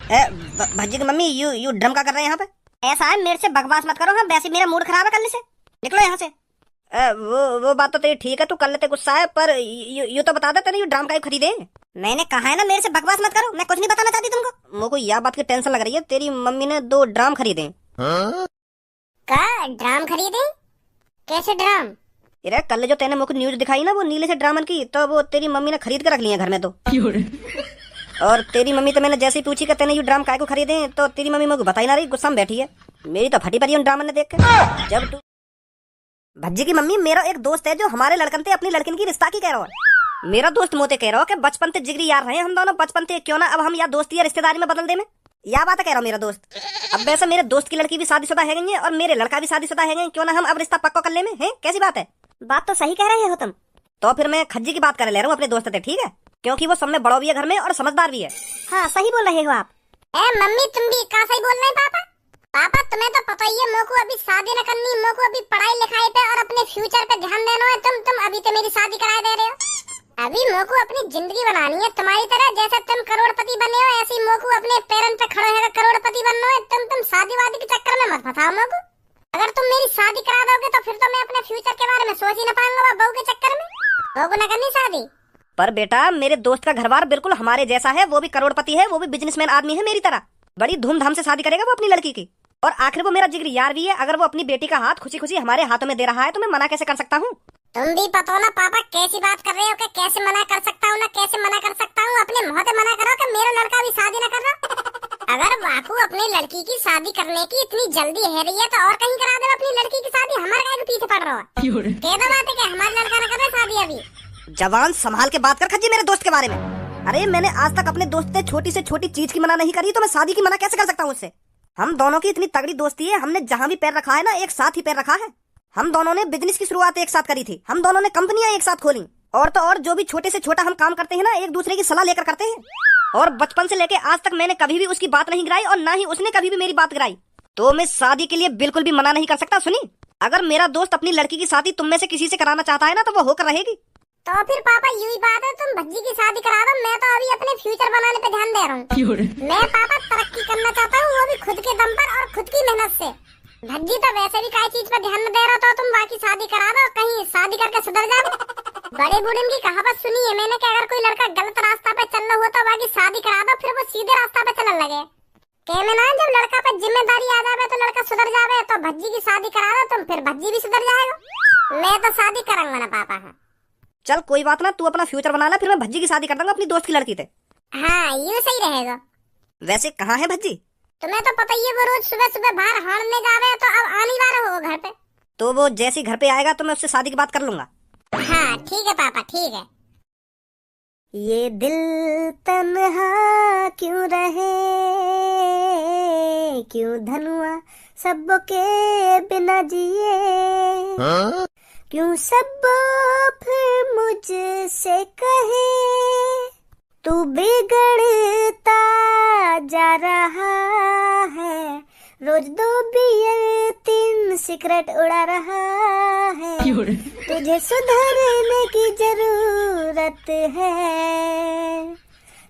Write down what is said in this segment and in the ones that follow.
भज्जी की mummy you drum का कर रहे हैं यहाँ पे? ऐसा है, मेरे से बकवास मत करो। हाँ, वैसे मेरा मूड खराब है कल से। निकलो यहाँ से। वो बात तो तेरी ठीक है, तू कल लेते गुस्सा है, पर यू तो बता दे तेरे यू ड्रम का खरीदे। मैंने कहा है ना, मेरे से बकवास मत करो। मैं कुछ नहीं बताना चाहती तुमको। मुझको यह बात की टेंशन लग रही है, तेरी मम्मी ने 2 ड्रम खरीदे। का ड्रम खरीदे? कैसे ड्रम? अरे कल जो तेने मुझको न्यूज दिखाई ना, वो नीले से ड्रामन की, तो वो तेरी मम्मी ने खरीद के रख लिया घर में तो। और तेरी मम्मी तो मैंने जैसे ही पूछी कि तेने यू ड्राम काय को खरीदे, तो तेरी मम्मी मुझको बता ही ना रही, गुस्सा में बैठी है। मेरी तो फटी पड़ी उन ड्रामन ने देख के। जब तू भज्जी की मम्मी, मेरा एक दोस्त है जो हमारे लड़कन थे अपनी लड़किन की रिश्ता की कह रहा है। मेरा दोस्त मोते कह रहा हो कि बचपन से जिगरी यार रहे हम दोनों, बचपन से क्यों ना अब हम या दोस्ती या रिश्तेदारी में बदल दे में। या बात कह रहा हूँ मेरा दोस्त। अब वैसे मेरे दोस्त की लड़की भी शादीशुदा है गई है और मेरे लड़का भी शादीशुदा है गए, क्यों ना हम अब रिश्ता पक्का कर ले में है। कैसी बात है? बात तो सही कह रहे हो तुम। तो फिर मैं खज्जी की बात कर ले रहा हूँ अपने दोस्त से, ठीक है? क्योंकि वो सब में बड़ा भी है घर में और समझदार भी है। हाँ, सही बोल रहे हो आप। मम्मी तुम भी कहाँ सही बोल रहे हैं? पापा तुम्हें तो पता ही है, मोको अभी शादी न करनी, मोको अभी पढ़ाई लिखाई पे और अपने फ्यूचर पे ध्यान देना है। तुम अभी तो मेरी शादी करा दे रहे हो। अभी मोको अपनी जिंदगी बनानी है तुम्हारी तरह। जैसे तुम करोड़पति बने हो, ऐसे ही मोको अपने पैरों पे खड़े होकर करोड़पति बनना है। तुम शादी वादी के चक्कर में मत फंसाओ मोको। अगर तुम मेरी शादी करा दोगे तो फिर तो मैं अपने फ्यूचर के बारे में सोच ही न पाऊंगा बहू के चक्कर में। बहू को न करनी शादी। पर बेटा, मेरे दोस्त का घरबार बिल्कुल हमारे जैसा है। वो भी करोड़पति है, वो भी बिजनेसमैन आदमी है मेरी तरह। बड़ी धूमधाम से शादी करेगा वो अपनी लड़की की। और आखिर वो मेरा जिगरी यार भी है। अगर वो अपनी बेटी का हाथ खुशी खुशी हमारे हाथों में दे रहा है तो मैं मना कैसे कर सकता हूँ? तुम भी पता ना पापा कैसी बात कर रहे हो कि कैसे मना कर सकता हूँ ना कैसे मना कर सकता हूँ। अपने मुंह से मना करो कि मेरा लड़का भी शादी न कर रहा। अगर वाकू अपनी लड़की की शादी करने की इतनी जल्दी है रही है तो और कहीं करा दो अपनी लड़की की शादी। हमारे काय के पीछे पड़ रहा है? कह दो बात है कि हमारा लड़का न कर रहा शादी अभी। जवान संभाल के बात कर खज्जी मेरे दोस्त के बारे में। अरे मैंने आज तक अपने दोस्त से छोटी चीज की मना नहीं करी, तो मैं शादी की मना कैसे कर सकता हूँ उससे? हम दोनों की इतनी तगड़ी दोस्ती है, हमने जहाँ भी पैर रखा है ना एक साथ ही पैर रखा है। हम दोनों ने बिजनेस की शुरुआत एक साथ करी थी, हम दोनों ने कंपनियां एक साथ खोली। और तो और जो भी छोटे से छोटा हम काम करते हैं ना, एक दूसरे की सलाह लेकर करते हैं। और बचपन से लेके आज तक मैंने कभी भी उसकी बात नहीं गिराई और ना ही उसने कभी भी मेरी बात गिराई। तो मैं शादी के लिए बिल्कुल भी मना नहीं कर सकता। सुनी, अगर मेरा दोस्त अपनी लड़की की शादी तुम में से किसी से कराना चाहता है ना, तो वो होकर रहेगी। तो फिर पापा यूं ही बात है, तुम भज्जी की शादी करा दो। मैं तो अभी अपने फ्यूचर बनाने पे ध्यान दे रहा हूँ। मैं पापा तरक्की करना चाहता हूँ, वो भी खुद के दम पर और खुद की मेहनत से। भज्जी तो वैसे भी कई चीज पर ध्यान न दे रहा, तो तुम बाकी शादी करा दो, कहीं शादी करके सुधर जाओ। बड़े बूढ़े की कहावत सुनी है मैंने कि अगर कोई लड़का गलत रास्ता पे चल रहा हो तो बाकी शादी करा दो, फिर वो सीधे रास्ता पे चलने लगे। कहने ना, जब लड़का पे जिम्मेदारी आ जावे तो लड़का सुधर जावे। तो भज्जी की शादी करा दो तुम, फिर भज्जी भी सुधर जाएगा। मैं तो शादी करूंगा ना पापा। है चल कोई बात ना, तू अपना फ्यूचर बना ले, फिर मैं भज्जी की शादी कर दूंगा अपनी दोस्त की लड़की से। हाँ, ये सही रहेगा। वैसे कहाँ है भज्जी? तुम्हें तो पता ही है, वो रोज सुबह सुबह बाहर हारने जावे, तो अब आने वाला हो घर पे। तो वो जैसे घर पे आएगा तो मैं उससे शादी की बात कर लूंगा। हाँ ठीक है पापा, ठीक है। ये दिल तन्हा क्यों रहे, क्यों धनुआ सबके बिना जिए, क्यों सब फिर मुझसे कहे तू बिगड़ता जा रहा है, रोज 2 बियर 3 सिगरेट उड़ा रहा है, तुझे सुधरने की जरूरत है,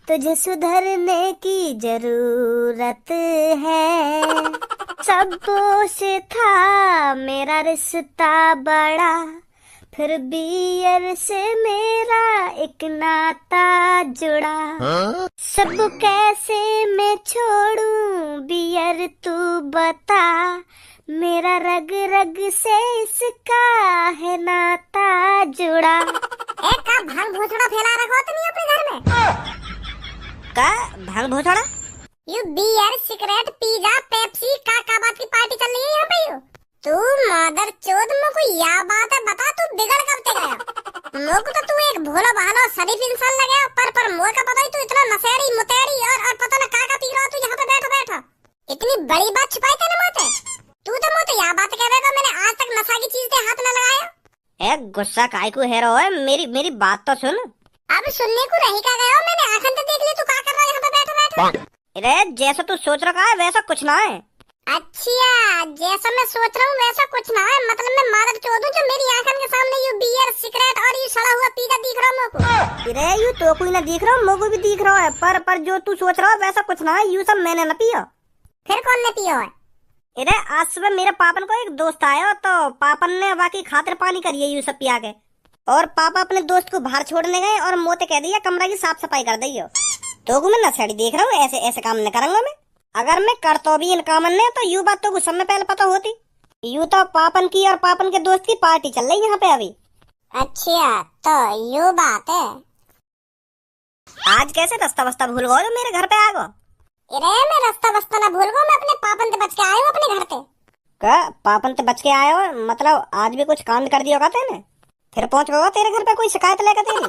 तुझे सुधरने की जरूरत है। सबों से था मेरा रिश्ता बड़ा, फिर बियर से मेरा एक नाता जुड़ा। सब कैसे मैं छोड़ूं बियर तू बता, मेरा रग रग से इसका है नाता जुड़ा। एक का भांग भोसड़ा फैला रखा तुम अपने घर में? का भांग भोसड़ा? You beer cigarette pizza Pepsi का बात की पार्टी चल रही है यहाँ पे? तू मदर चोद, मुझको यह बात है बता, तू बिगड़ कब तक गया? मुझको तो तू एक भोला भाला शरीफ इंसान लगे, पर मुझे का पता ही तू इतना नशेड़ी मुतेड़ी और पता न का पी रहा तू यहाँ पे बैठा बैठा। इतनी बड़ी बात छुपाई तेने मुझसे? तू तो मुझे यह बात कह रहा, मैंने आज तक नशा की चीज पे हाथ न लगाया। गुस्सा काय को है रहा है? मेरी बात तो सुन। अब सुनने को रही का गया, मैंने आंखें तो देख ली, तू क्या कर रहा है यहाँ पे बैठा बैठा? अरे जैसा तू सोच रखा है वैसा कुछ ना है। अच्छा, जैसा मैं सोच रहा हूँ वैसा कुछ ना है। मतलब मैं मादर चोद हूँ जो मेरी आंखन के सामने यू बियर सिगरेट और ये सड़ा हुआ पिज़्ज़ा दिख रहा मुझको। अरे यू तो कोई ना दिख रहा, मुझको भी दिख रहा है, पर जो तू सोच रहा है वैसा कुछ ना है। यू सब मैंने न पिया। फिर कौन ने पिया है? अरे आज सुबह मेरे पापन को एक दोस्त आया तो पापन ने वाकई खातिर पानी करिए यू सब पिया के, और पापा अपने दोस्त को बाहर छोड़ने गए और मोते कह दिया कमरा की साफ सफाई कर दियो। तो मैं नशेड़ी देख रहा हूँ, ऐसे ऐसे काम न करूंगा मैं। अगर मैं करता भी इन काम ने तो यू बात तो सब में पहले पता होती। यू तो पापन की और पापन के दोस्त की पार्टी चल रही यहाँ पे अभी। अच्छा, तो यू बात है। आज कैसे रास्ता वस्ता भूल गए तो मेरे घर पे आ गो? अरे मैं रास्ता बस्ता ना भूल गो, मैं अपने पापन से बच के आया हूँ अपने घर पे। क्या पापन से बच के आए हो? मतलब आज भी कुछ कांड कर दिया होगा तेने? फिर पहुंच गया तेरे घर पे कोई शिकायत लेकर तेरी?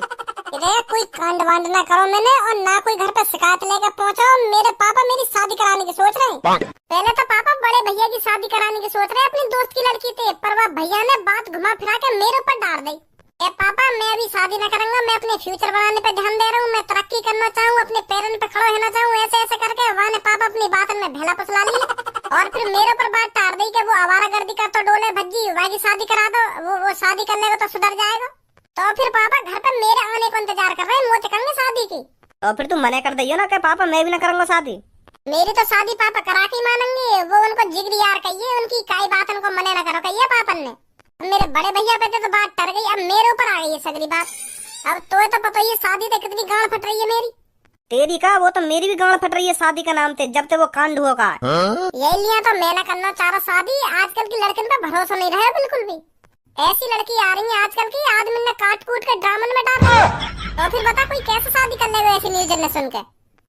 अरे कोई कांड वांड ना करो मैंने, और ना कोई घर पे शिकायत लेकर पहुंचा। मेरे पापा मेरी शादी कराने की सोच रहे हैं। पहले तो पापा बड़े भैया की शादी कराने की सोच रहे हैं अपनी दोस्त की लड़की से, पर वह भैया ने बात घुमा फिरा के मेरे ऊपर डाल दी। ए पापा, मैं अभी शादी न करूंगा, मैं अपने फ्यूचर बनाने पे ध्यान दे रहा हूँ, मैं तरक्की करना चाहूँ, अपने पैरों पे खड़ा होना चाहूँ। ऐसे ऐसे करके वहाँ ने पापा अपनी बात में भेला फसला ली और फिर मेरे ऊपर बात टार दी कि वो आवारागर्दी का तो डोले भज्जी, वहाँ की शादी करा दो, वो शादी कर लेगा तो सुधर जाएगा। तो फिर पापा घर पे मेरे आने को इंतजार कर रहे हैं, वो करेंगे शादी की। तो फिर तुम मना कर दियो ना कि पापा मैं भी ना करूंगा शादी। मेरी तो शादी पापा करा के मानेंगे, वो उनको जिगरी यार कहिए, उनकी काई बात उनको मने ना करो कहिए पापन ने। मेरे बड़े भैया पे तो बात टर गई, अब मेरे ऊपर आ गई है सगली बात। अब तो पता ही शादी तो कितनी गांड फट रही है मेरी। तेरी का वो तो मेरी भी गांड फट रही है शादी का नाम थे, जब तक वो कांड होगा। यही लिया तो मैं ना करना चाह रहा शादी। आजकल की लड़कियों पे भरोसा नहीं रहा बिल्कुल भी। ऐसी लड़की आ रही है आजकल की, आदमी ने काट कूट के ड्रामन में डाल दिया। तो फिर बता कोई कैसे शादी कर लेगा ऐसी न्यूज ने सुन के।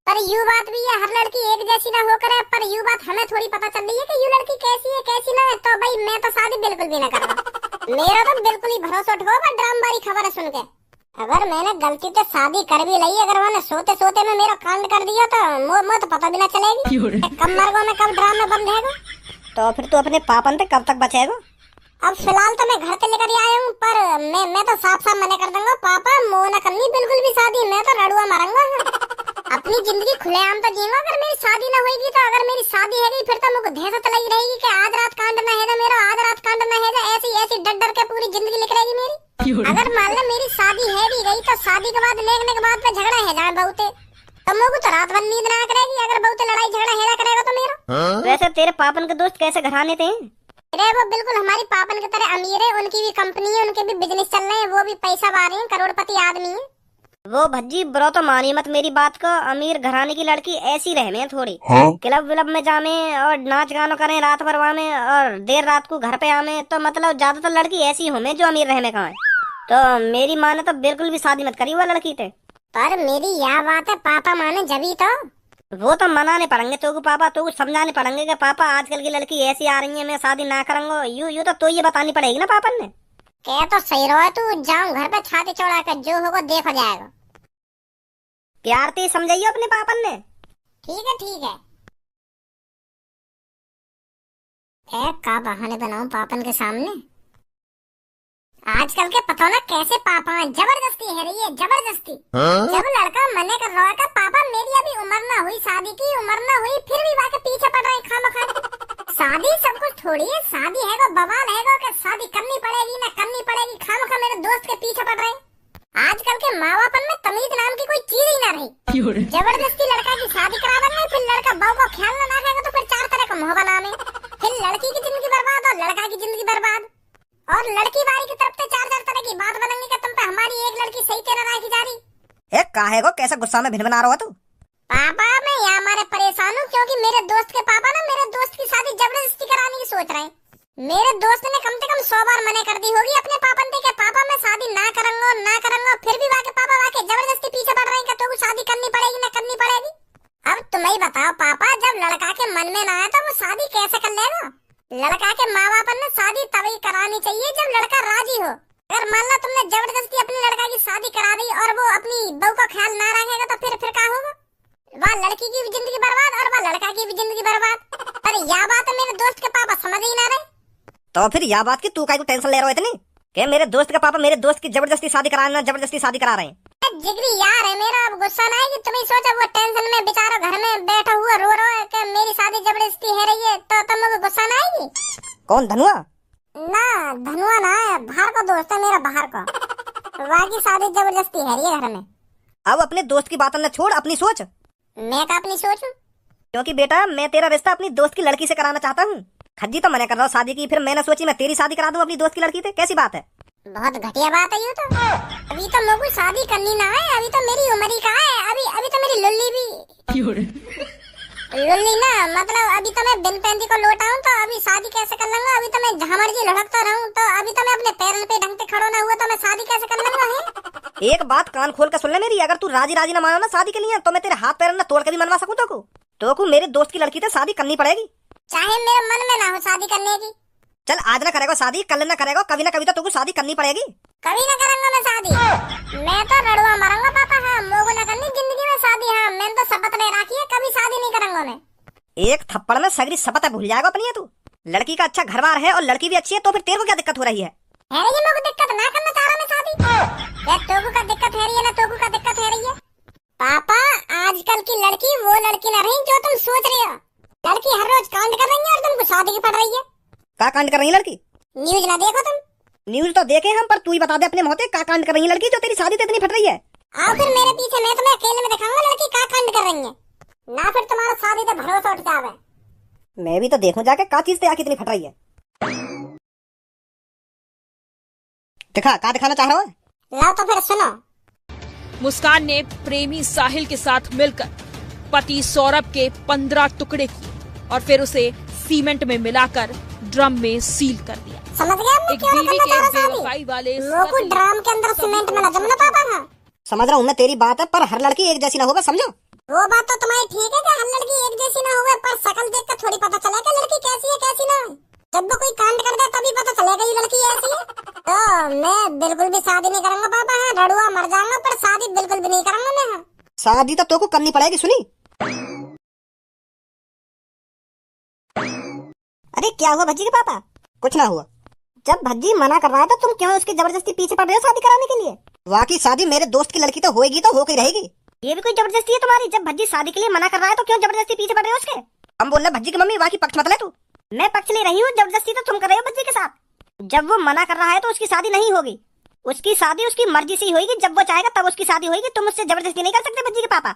पर यू बात भी है, हर लड़की एक जैसी ना होकर है, पर यू बात हमें थोड़ी पता चल रही है कि यू लड़की कैसी है कैसी ना है। तो भाई मैं तो शादी बिल्कुल भी ना कर रहा। मेरा तो बिल्कुल ही भरोसा उठ गया ड्रामबारी खबर सुन के। अगर मैंने गलती से शादी कर भी ली, अगर मैंने सोते सोते में मेरा कांड कर दिया तो मुझे तो पता भी ना चलेगी कब मर गो मैं, कब ड्रामा बंद रहेगा। तो फिर तू अपने पापन से कब तक बचेगा? अब फिलहाल तो मैं घर से लेकर आया हूँ, पर मैं तो साफ साफ मना कर दूंगा पापा, मोह न करनी बिल्कुल भी शादी। मैं तो रड़ुआ मारूंगा अपनी जिंदगी खुलेआम तो जीऊंगा। अगर मेरी शादी ना होगी तो, अगर मेरी शादी है फिर तो मुझे दहशत लगी रहेगी कि आज रात कांड ना है मेरा, आज रात कांड ना है, ऐसी ऐसी डर डर के पूरी जिंदगी निकल रहेगी मेरी। अगर मान लो मेरी शादी है भी गई तो शादी के बाद लेने के बाद में झगड़ा है जाए बहुते, तो मुझे तो रात भर नींद ना करेगी। अगर बहुते लड़ाई झगड़ा है करेगा तो मेरा। वैसे तेरे पापन के दोस्त कैसे घर आने थे? अरे वो बिल्कुल हमारी पापन की तरह अमीर है, उनकी भी कंपनी है, उनके भी बिजनेस चल रहे हैं, वो भी पैसा वा रहे हैं, करोड़पति आदमी है। वो भज्जी ब्रो तो मानी मत मेरी बात को, अमीर घराने की लड़की ऐसी रहे में थोड़ी। क्लब विलब में जामे और नाच गानो करें रात भर वहाँ में, और देर रात को घर पे आमे, तो मतलब ज्यादातर लड़की ऐसी हो में जो अमीर रहे में कहाँ है। तो मेरी माँ ने तो बिल्कुल भी शादी मत करी वो लड़की थे। पर मेरी यह बात है पापा माने जभी तो। वो तो मनाने पड़ेंगे तो पापा, तो समझाने पड़ेंगे कि पापा आजकल की लड़की ऐसी आ रही है, मैं शादी ना करूंगा। यू तो ये बतानी पड़ेगी ना पापन ने। क्या तो सही रहो तू, जाऊं घर पे छाती चौड़ा कर, जो होगा देखा जाएगा। प्यार से समझाइयो अपने पापन ने। ठीक है ठीक है। का बहाने बनाऊं पापन के सामने। आजकल के पता ना कैसे पापा जबरदस्ती है रही है, जबरदस्ती। जब लड़का मने कर रहा है पापा मेरी अभी उम्र ना हुई, शादी की उम्र ना हुई, फिर भी वाके पीछे पड़ रहे हैं खामखा। शादी सब कुछ थोड़ी है, शादी है बवाल है कि शादी करनी पड़ेगी ना करनी पड़ेगी, खामखा मेरे दोस्त के पीछे पड़ रहे हैं। आजकल के माँ बापन में तमीज नाम की कोई चीज ही ना रही। जबरदस्ती लड़का की शादी करा देंगे, फिर लड़का बहू को ख्याल ना रखेगा तो फिर 4 तरह का मोह बना में, फिर लड़की की जिंदगी बर्बाद और लड़का की जिंदगी बर्बाद, और लड़की वाली की तरफ से 4 तरह की बात बनेंगी कि तुम पे हमारी एक लड़की सही तेरा राखी जा रही। ए काहे को कैसा गुस्सा में भिन बना रहा हो तू? पापा मैं यहाँ मारे परेशान हूँ क्योंकि मेरे दोस्त के पापा ना मेरे दोस्त की शादी जबरदस्ती कराने की सोच रहे हैं। मेरे दोस्त ने कम से कम 100 बार मना कर दी होगी अपने पापा ने कि पापा मैं शादी ना करूंगा, फिर भी वाके पापा वाके जबरदस्ती पीछे पड़ रहे हैं कि तो शादी करनी पड़ेगी ना करनी पड़ेगी। अब तुम ही बताओ पापा, जब लड़का के मन में ना आया तो वो शादी कैसे कर लेगा? लड़का के माँ बाप ने शादी तभी करानी चाहिए जब लड़का राजी हो। अगर मान लो तुमने जबरदस्ती अपनी लड़का की शादी करा दी और वो अपनी बहू का ख्याल ना रखेगा तो फिर क्या होगा? वह लड़की की भी जिंदगी बर्बाद और वह लड़का की भी जिंदगी बर्बाद। पर यह बात मेरे दोस्त के पापा समझ ही ना रहे। तो फिर यह बात की तू काहे को टेंशन ले रहा है इतनी कि मेरे दोस्त के पापा मेरे दोस्त की जबरदस्ती शादी करा रहे हैं? जिगरी यार है मेरा, अब गुस्सा ना है कि तुम्हें सोचा वो टेंशन में बेचारा घर में बैठा हुआ रो रहा है कि मेरी शादी जबरदस्ती है रही है तो तुम मुझे गुस्सा ना आएगी? कौन, धनुआ? ना धनुआ ना है, बाहर का दोस्त है मेरा, बाहर का। बाकी शादी जबरदस्ती है रही है घर में। अब अपने दोस्त की बात न छोड़, अपनी सोच। मैं का अपनी सोचूं? क्योंकि बेटा मैं तेरा रिश्ता अपनी दोस्त की लड़की से कराना चाहता हूँ। खज्जी तो मना कर रहा हूँ शादी की, फिर मैंने सोची मैं तेरी शादी करा दूं अपनी दोस्त की लड़की से। कैसी बात है? बहुत घटिया बात है ये तो। अभी तो मुझे शादी करनी ना है, अभी तो मेरी उम्र ही का है। अभी तो मेरी लुल्ली भी लुल्ली ना, मतलब अभी तो मैं बिन पैंती को लौटाऊं तो अभी शादी कैसे कर लूंगा? अभी तो मैं जहाँ मर्जी लुढ़कता रहूं, तो अभी तो मैं अपने पैरों पे ढंग से खड़ो ना हुआ तो मैं शादी कैसे कर लूंगा? है एक बात कान खोल कर सुन ले मेरी, अगर तू राजी राजी ना मानो ना शादी के लिए तो मैं तेरे हाथ पैर न तोड़ के भी मनवा सकूं तो को मेरे दोस्त की लड़की से शादी करनी पड़ेगी, चाहे मेरे मन में ना हो शादी करने की। चल आज ना करेगा शादी, कल ना करेगा, कभी ना कभी तो तुमको शादी करनी पड़ेगी। कभी ना करूंगा मैं शादी, मैं तो रड़ुआ मरूंगा पापा। हाँ, मोगो ना करनी जिंदगी में शादी। हाँ, मैंने तो शपथ ले रखी है, कभी शादी नहीं करूंगा मैं। एक थप्पड़ में सगरी शपथ भूल जाएगा अपनी है तू। लड़की का अच्छा घर बार है और लड़की भी अच्छी है, तो फिर तेरे को क्या दिक्कत हो रही है? ये मुझे दिक्कत ना करना चाह रहा मैं शादी। या तोगु का दिक्कत है रही है ना तोगु का दिक्कत है रही है? पापा आजकल की लड़की वो लड़की ना रही जो तुम सोच रहे हो। लड़की हर रोज कांड कर रही है और तुमको शादी की पड़ रही है। का कांड कर रही है लड़की? न्यूज ना देखो तुम? न्यूज तो देखे हम, पर तू ही बता दे अपने मोहते का कांड कर रही है लड़की जो तेरी शादी तो इतनी फट रही है। आओ फिर मेरे पीछे, मैं तुम्हें अकेले में दिखाऊंगा लड़की का कांड कर रही है, ना फिर तुम्हारा शादी पे भरोसा उठ जावे। मैं भी तो देखूं जाके का चीज आके इतनी फट रही है। दिखा का दिखाना चाह रहा है? लाओ तो फिर सुनो। मुस्कान ने प्रेमी साहिल के साथ मिलकर पति सौरभ के 15 टुकड़े किए और फिर उसे सीमेंट में मिलाकर ड्रम में सील कर दिया। समझ गया मैं एक क्यों बीवी करना के चाह रहा बेवफाई वाले लोगों ड्राम के अंदर सीमेंट में लगा ना पापा। हाँ समझ रहा हूँ मैं तेरी बात है, पर हर लड़की एक जैसी ना होगा, समझो। वो बात तो तुम्हारी ठीक है कि हर लड़की एक जैसी ना होवे, पर शक्ल देख कर थोड़ी पता चलेगा लड़की कैसी है कैसी ना। जब वो कोई कांड कर दे तभी पता चलेगा ये लड़की ऐसी है। तो मैं बिल्कुल भी शादी नहीं करूंगा पापा। हाँ, रड़ुआ मर जाऊंगा पर शादी बिल्कुल भी नहीं करूंगा मैं। हाँ। शादी तो को करनी पड़ेगी, सुनी? अरे क्या हुआ भज्जी के पापा? कुछ ना हुआ। जब भज्जी मना कर रहा है तो तुम क्यों उसकी जबरदस्ती पीछे पड़ रहे हो शादी कराने के लिए? वाकई शादी मेरे दोस्त की लड़की तो होएगी तो होकर रहेगी। ये भी कोई जबरदस्ती है तुम्हारी? जब भज्जी शादी के लिए मना कर रहा है तो क्यों जबरदस्ती पीछे पड़ रहे हो उसके? हम बोल रहे भज्जी की मम्मी वाकई पक्ष मत ले तू। मैं पक्ष ले रही हूँ, जबरदस्ती तो तुम कर रहे हो भज्जी के साथ। जब वो मना कर रहा है तो उसकी शादी नहीं होगी, उसकी शादी उसकी मर्जी से ही होगी। जब वो चाहेगा तब उसकी शादी होगी, तुम उससे जबरदस्ती नहीं कर सकते भज्जी के पापा।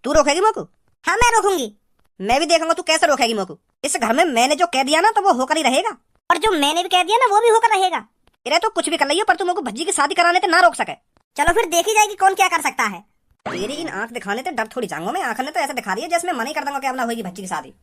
तू रोकेगी मोकू? हाँ मैं रोकूंगी। मैं भी देखूंगा तू कैसे रोकेगी मोकू। इस घर में मैंने जो कह दिया ना तो वो होकर ही रहेगा, और जो मैंने भी कह दिया ना वो भी होकर रहेगा। तेरे तो कुछ भी कर लियो पर तू मोकू भज्जी की शादी कराने से ना रोक सके। चलो फिर देखी जाएगी कौन क्या कर सकता है। तेरी इन आंख दिखाने से डर थोड़ी जाऊंगा मैं। आंख ने तो ऐसे दिखा दिया जैसे मैं मना ही कर दूंगा कि अब ना होगी भज्जी की शादी।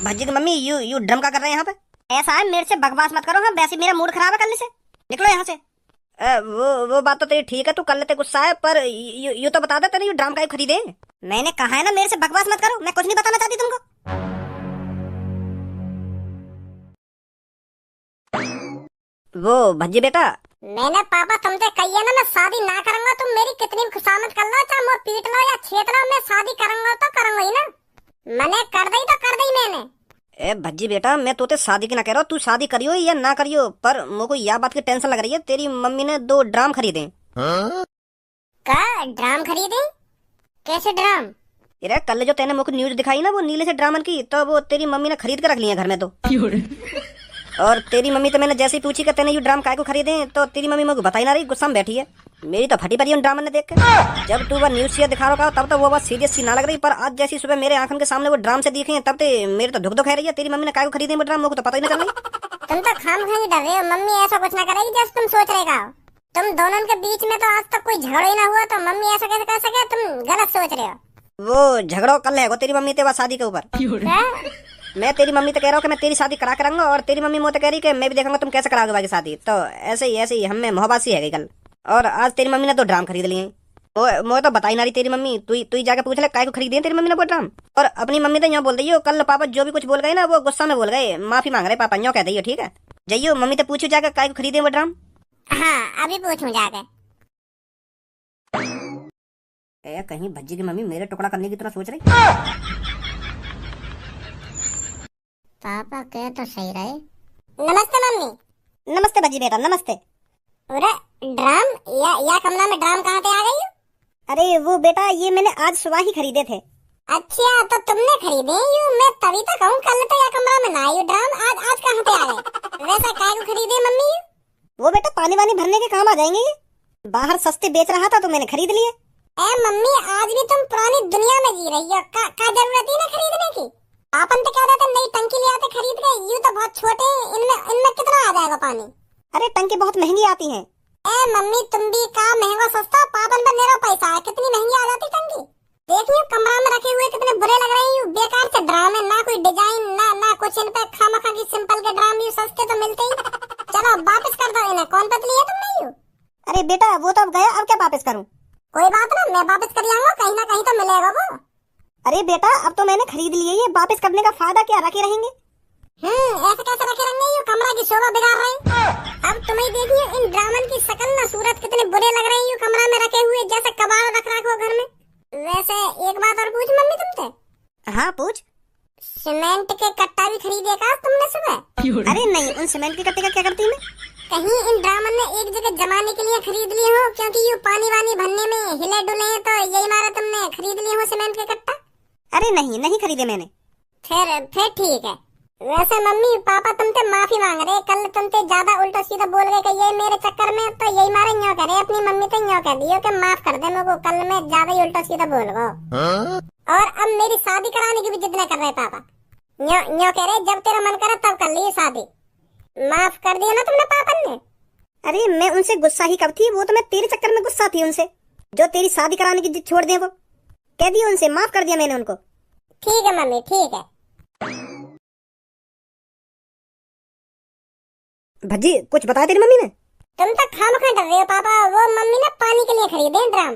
भज्जी की मम्मी यू ड्रम का कर रहे हैं यहाँ पे? ऐसा है, मेरे से बकवास मत करो। हाँ वैसे मेरा मूड खराब है करने से, निकलो यहाँ से। वो बात तो तेरी ठीक है, तू कर लेते गुस्सा है, पर यू तो बता दे तेरे यू ड्रम का खरीदे। मैंने कहा है ना मेरे से बकवास मत करो, मैं कुछ नहीं बताना चाहती तुमको। वो भज्जी बेटा, मैंने पापा तुमसे कही है ना मैं शादी ना करूंगा। तुम मेरी कितनी खुशामद कर लो, चाहे मुझे पीट लो या छेद लो, मैं शादी करूंगा तो करूंगा ही ना। मैंने कर दी तो कर दी मैंने। ए भज्जी बेटा, मैं तोते शादी की ना कह रहा हूँ, तू शादी करियो या ना करियो, पर मुझको यह बात की टेंशन लग रही है। तेरी मम्मी ने 2 ड्राम खरीदे। का ड्राम खरीदे? कैसे ड्राम? अरे कल जो तेने मुझको न्यूज दिखाई ना वो नीले से ड्रामन की, तो वो तेरी मम्मी ने खरीद के रख लिया घर में। तो और तेरी मम्मी तो मैंने जैसे ही पूछी कि तेने ये ड्राम काय को खरीदे, तो तेरी मम्मी मुझको बता ही ना रही, गुस्सा में बैठी है। मेरी तो फटी पड़ी उन ड्रामन ने देख के। जब तू वो न्यूज से दिखा रहा तब तो वो बात सीरियस सी ना लग रही, पर आज जैसी सुबह मेरे आंखों के सामने वो ड्राम से दिखे तब तो मेरे तो दुख है रही है। तेरी मम्मी ने काय को खरीदे वो ड्राम, मुझको तो पता ही नहीं चल रही। तुम तो खाम खाई डर रहे हो, मम्मी ऐसा कुछ ना करेगी जैसे तुम सोच रहे हो। तुम दोनों के बीच में तो आज तक कोई झगड़ा ही ना हुआ, तो मम्मी ऐसा कैसे कर सके? तुम गलत सोच रहे हो। वो झगड़ो कल है वो तेरी मम्मी ते शादी के ऊपर। मैं तेरी मम्मी तो कह रहा हूँ कि मैं तेरी शादी करा कराऊंगा, और तेरी मम्मी मुझे कह रही कि मैं भी देखूंगा तुम कैसे कराओगे बाकी शादी। तो ऐसे ही हमें मोहब्बत सी है कल, और आज तेरी मम्मी ने तो ड्राम खरीद लिए। मुझे तो बता ही ना रही तेरी मम्मी। तू ही जाके पूछ ले काय को खरीदी तेरी मम्मी ने वो ड्राम। और अपनी मम्मी तो यहाँ बोल रही हो, कल पापा जो भी कुछ बोल गए ना वो गुस्सा में बोल गए, माफी मांग रहे पापा, यूँ कह दी हो। ठीक है जाइयो मम्मी तो पूछो जाकर काय को खरीदे वो ड्राम। हाँ अभी पूछूं जाके। कहीं भज्जी की मम्मी मेरे टुकड़ा करने की तरह सोच रही। पापा कह तो सही रहे। नमस्ते मम्मी। नमस्ते भज्जी बेटा, नमस्ते। अरे ड्राम या कमरा में ड्राम कहाँ से आ गई? अरे वो बेटा, ये मैंने आज सुबह ही खरीदे थे। अच्छा, तो तुमने खरीदे यू? मैं तभी तो कहूँ कल तो या कमरा में ना आयु ड्राम, आज कहाँ से आ गए? वैसा काय को खरीदे मम्मी? वो बेटा पानी वानी भरने के काम आ जाएंगे ये। बाहर सस्ते बेच रहा था तो मैंने खरीद लिए। मम्मी आज भी तुम पुरानी दुनिया में जी रही हो। का जरूरत ही ना खरीदने की। आपन तो क्या रहता नई टंकी ले आते खरीद के। यू तो बहुत छोटे, इनमें कितना आ जाएगा पानी? अरे टंकी बहुत महंगी आती है। मम्मी तुम भी का महंगा सस्ता, पापन पर मेरा पैसा है, कितनी महंगी आ जाती टंकी। देखिए कमरा में रखे हुए कितने बुरे लग रहे हैं। बेकार से ड्राम है, ना कोई डिजाइन ना कुछ। इन पे खामखा की सिंपल के ड्राम यू सस्ते तो मिलते ही। चलो वापस कर दो इन्हें। कौन पत लिया तुमने यू? अरे बेटा वो तो अब गया, अब क्या वापस करूं? कोई बात ना, मैं वापस कर लाऊंगा, कहीं ना कहीं तो मिलेगा वो। अरे बेटा अब तो मैंने खरीद लिए, ये वापस करने का फायदा क्या, रखे रहेंगे? ऐसे कैसे रखे रहेंगे? यू कमरा की शोभा बिगाड़ रहे हैं। अब तुम्हें देखिए इन ड्रामन की शकल ना सूरत कितने बुरे लग रहे हैं यू कमरा में रखे हुए, जैसे कबाड़ रख रखो घर में। वैसे एक बात और पूछ मम्मी तुमसे? हाँ पूछ। सीमेंट के कट्टा भी खरीदे का तुमने सुबह? अरे नहीं, उन सीमेंट के कट्टे का क्या करती मैं? कहीं इन ड्रामन ने एक जगह जमाने के लिए खरीद लिए हो, क्योंकि यू पानी वानी भरने में हिले डुले हैं, तो यही मारा तुमने खरीद लिए हो सीमेंट के कट्टा? अरे नहीं खरीदे मैंने। फिर ठीक है। वैसे मम्मी पापा तुमसे माफी मांग रहे, कल तुमसे ज्यादा उल्टा सीधा बोल गए कि ये मेरे चक्कर में, तो यही मारे न्यों करे अपनी मम्मी तो न्यों कह दियो कि माफ कर दे मेरे को, कल मैं ज्यादा ही उल्टा सीधा बोल गो। और अब मेरी शादी कराने की भी जिद न कर रहे पापा। न्यों कह रहे जब तेरा मन करे तब कर ली शादी। माफ कर दिया ना तुमने पापा ने? अरे मैं उनसे गुस्सा ही कब थी, वो तो मैं तेरे चक्कर में गुस्सा थी उनसे, जो तेरी शादी कराने की जिद छोड़ दे। वो कह दिया उनसे, माफ कर दिया मैंने उनको। ठीक है मम्मी, ठीक है। भज्जी कुछ बताया तेरी मम्मी ने? तुम तो खामखा डर रहे हो पापा। वो मम्मी ने पानी के लिए खरीदे ड्राम।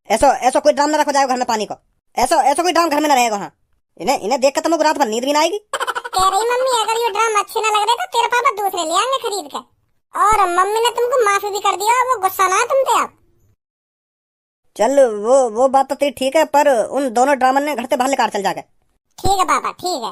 ऐसा कोई ड्राम न रखा जाएगा घर में पानी को। ऐसा कोई ड्राम घर में न रहेगा। हाँ इन्हें देख कर तुमको रात भर नींद भी ना आएगी। कह रही मम्मी अगर ये ड्राम अच्छे न लग रहे तो तेरे पापा दूसरे ले आएंगे खरीद के। और मम्मी ने तुमको माफी भी कर दिया, वो गुस्सा ना है तुम पे अब। चल वो बात तो तेरी ठीक है, पर उन दोनों ड्रामन ने घर से बाहर निकाल चल जाकर। ठीक है पापा, ठीक है।